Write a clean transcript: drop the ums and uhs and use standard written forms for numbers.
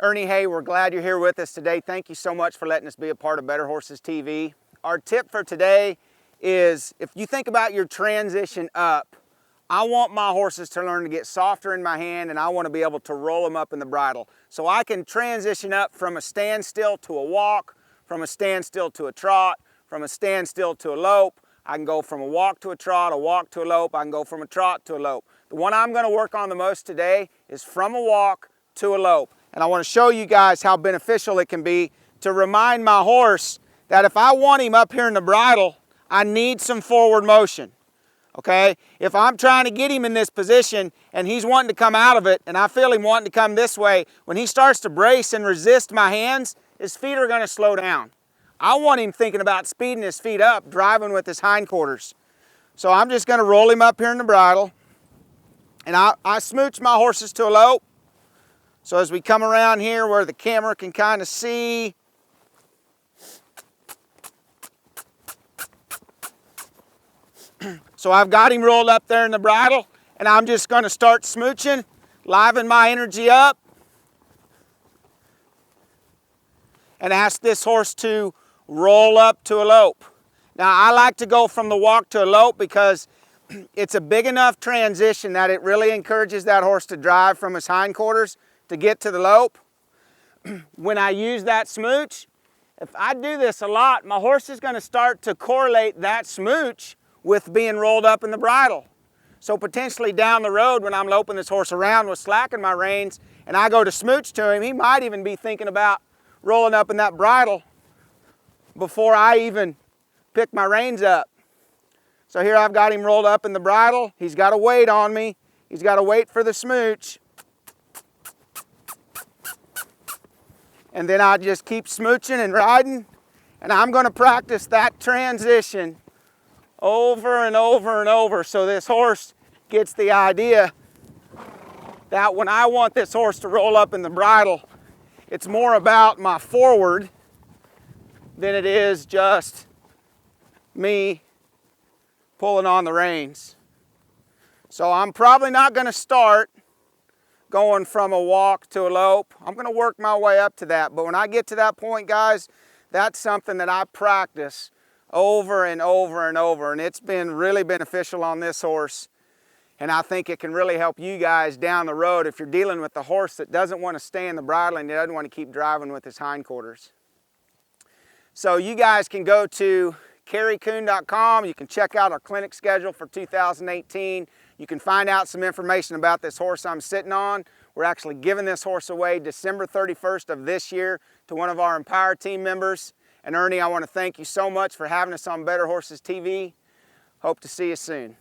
Ernie, hey, we're glad you're here with us today. Thank you so much for letting us be a part of Better Horses TV. Our tip for today is, if you think about your transition up, I want my horses to learn to get softer in my hand, and I want to be able to roll them up in the bridle. So I can transition up from a standstill to a walk, from a standstill to a trot, from a standstill to a lope. I can go from a walk to a trot, a walk to a lope. I can go from a trot to a lope. The one I'm going to work on the most today is from a walk to a lope. And I want to show you guys how beneficial it can be to remind my horse that if I want him up here in the bridle, I need some forward motion. Okay? If I'm trying to get him in this position and he's wanting to come out of it and I feel him wanting to come this way, when he starts to brace and resist my hands, his feet are going to slow down. I want him thinking about speeding his feet up, driving with his hindquarters. So I'm just going to roll him up here in the bridle, and I smooch my horses to a lope. So as we come around here where the camera can kind of see, so I've got him rolled up there in the bridle, and I'm just going to start smooching, liven my energy up, and ask this horse to roll up to a lope. Now I like to go from the walk to a lope because it's a big enough transition that it really encourages that horse to drive from his hindquarters to get to the lope. When I use that smooch, if I do this a lot, my horse is going to start to correlate that smooch with being rolled up in the bridle. So potentially down the road when I'm loping this horse around with slacking my reins and I go to smooch to him, he might even be thinking about rolling up in that bridle before I even pick my reins up. So here I've got him rolled up in the bridle. He's got to wait on me. He's got to wait for the smooch. And then I just keep smooching and riding, and I'm going to practice that transition over and over and over so this horse gets the idea that when I want this horse to roll up in the bridle, it's more about my forward than it is just me pulling on the reins. So I'm probably not going to start going from a walk to a lope. I'm going to work my way up to that. But when I get to that point, guys, that's something that I practice over and over and over. And it's been really beneficial on this horse. And I think it can really help you guys down the road if you're dealing with a horse that doesn't want to stay in the bridle and doesn't want to keep driving with his hindquarters. So you guys can go to careycoon.com. You can check out our clinic schedule for 2018. You can find out some information about this horse I'm sitting on. We're actually giving this horse away December 31st of this year to one of our Empower team members. And Ernie, I want to thank you so much for having us on Better Horses TV. Hope to see you soon.